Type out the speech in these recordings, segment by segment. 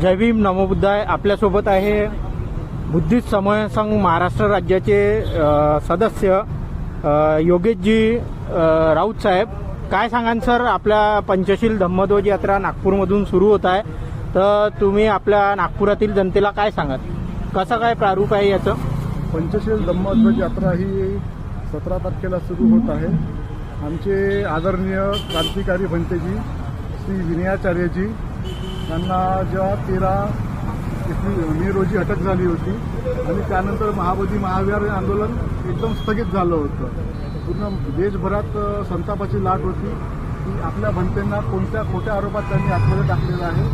जय भीम नमो बुद्धाय. आपल्यासोबत आहे बुद्धिस्ट समन्वय संघ महाराष्ट्र राज्याचे सदस्य योगेशजी राऊत साहेब. काय सांगाल सर, आपल्या पंचशील धम्मध्वज यात्रा नागपूरमधून सुरू होत आहे, तर तुम्ही आपल्या नागपुरातील जनतेला काय सांगाल, कसं काय प्रारूप आहे याचं? पंचशील धम्मध्वज यात्रा ही 17 तारखेला सुरू होत आहे. आमचे आदरणीय क्रांतिकारी भंतेजी श्री विनयाचार्यजी यांना जेव्हा 13 मे रोजी अटक झाली होती आणि त्यानंतर महाबोधी महाविहार आंदोलन एकदम स्थगित झालं होतं. पूर्ण देशभरात संतापाची लाट होती की आपल्या भंतेंना कोणत्या खोट्या आरोपात त्यांनी आतमध्ये टाकलेलं आहे.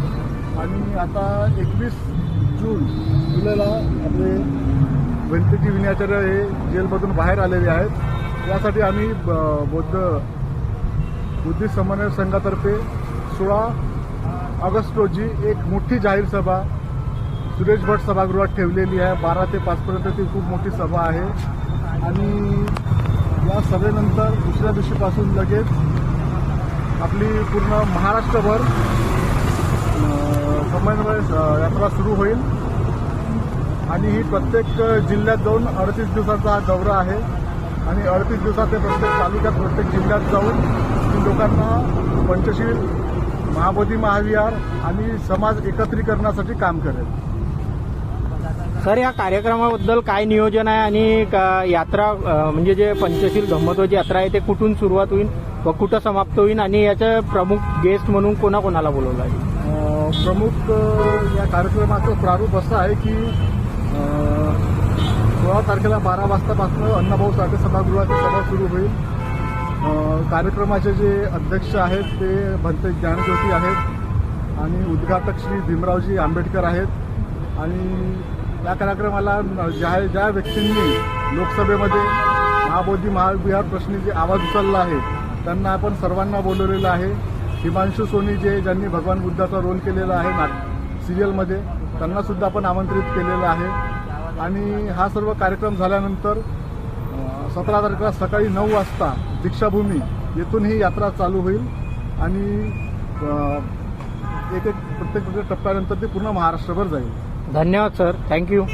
आणि आता 21 जुलैला आपले भंतेजी विनयाचार्य हे जेलमधून बाहेर आलेले आहेत. यासाठी आम्ही बुद्धिस्ट समन्वय संघातर्फे 16 ऑगस्ट रोजी एक मोठी जाहीर सभा सुरेश भट सभागृहात ठेवलेली आहे. 12 ते 5 पर्यंत ती खूप मोठी सभा आहे. आणि या सभेनंतर दुसऱ्या दिवशीपासून लगेच आपली पूर्ण महाराष्ट्रभर समन्वय यात्रा सुरू होईल. आणि ही प्रत्येक जिल्ह्यात जाऊन 38 दिवसाचा हा दौरा आहे. आणि 38 दिवसात ते प्रत्येक तालुक्यात प्रत्येक जिल्ह्यात जाऊन लोकांना पंचशील महाबोधी महाविहार आणि समाज एकत्रीकरणासाठी काम करेल. सर, या कार्यक्रमाबद्दल काय नियोजन आहे आणि यात्रा म्हणजे जे पंचशील धम्मध्वज यात्रा आहे ते कुठून सुरुवात होईल व कुठं समाप्त होईल, आणि याचं प्रमुख गेस्ट म्हणून कोणाकोणाला बोलवलं आहे? प्रमुख या कार्यक्रमाचं प्रारूप असं आहे की 16 तारखेला 12 वाजतापासून अण्णाभाऊ साठे सभागृहाची सभा सुरू होईल. कार्यक्रमाचे जे अध्यक्ष आहेत ते भंते ज्ञानज्योती आहेत आणि उद्घाटक श्री भीमरावजी आंबेडकर आहेत. आणि या कार्यक्रमाला ज्या व्यक्तींनी लोकसभेमध्ये महाबोधी महाविहार प्रश्नी जे आवाज उचलला आहे त्यांना आपण सर्वांना बोलवलेलं आहे. हिमांशू सोनी ज्यांनी भगवान बुद्धाचा रोल केलेला आहे सिरियलमध्ये, त्यांना सुद्धा आपण आमंत्रित केलेलं आहे. आणि हा सर्व कार्यक्रम झाल्यानंतर 17 तारखेला सकाळी 9 वाजता दीक्षाभूमी येथून ही यात्रा चालू होईल. आणि प्रत्येक टप्प्यानंतर ती पूर्ण महाराष्ट्रभर जाईल. धन्यवाद सर, थँक्यू.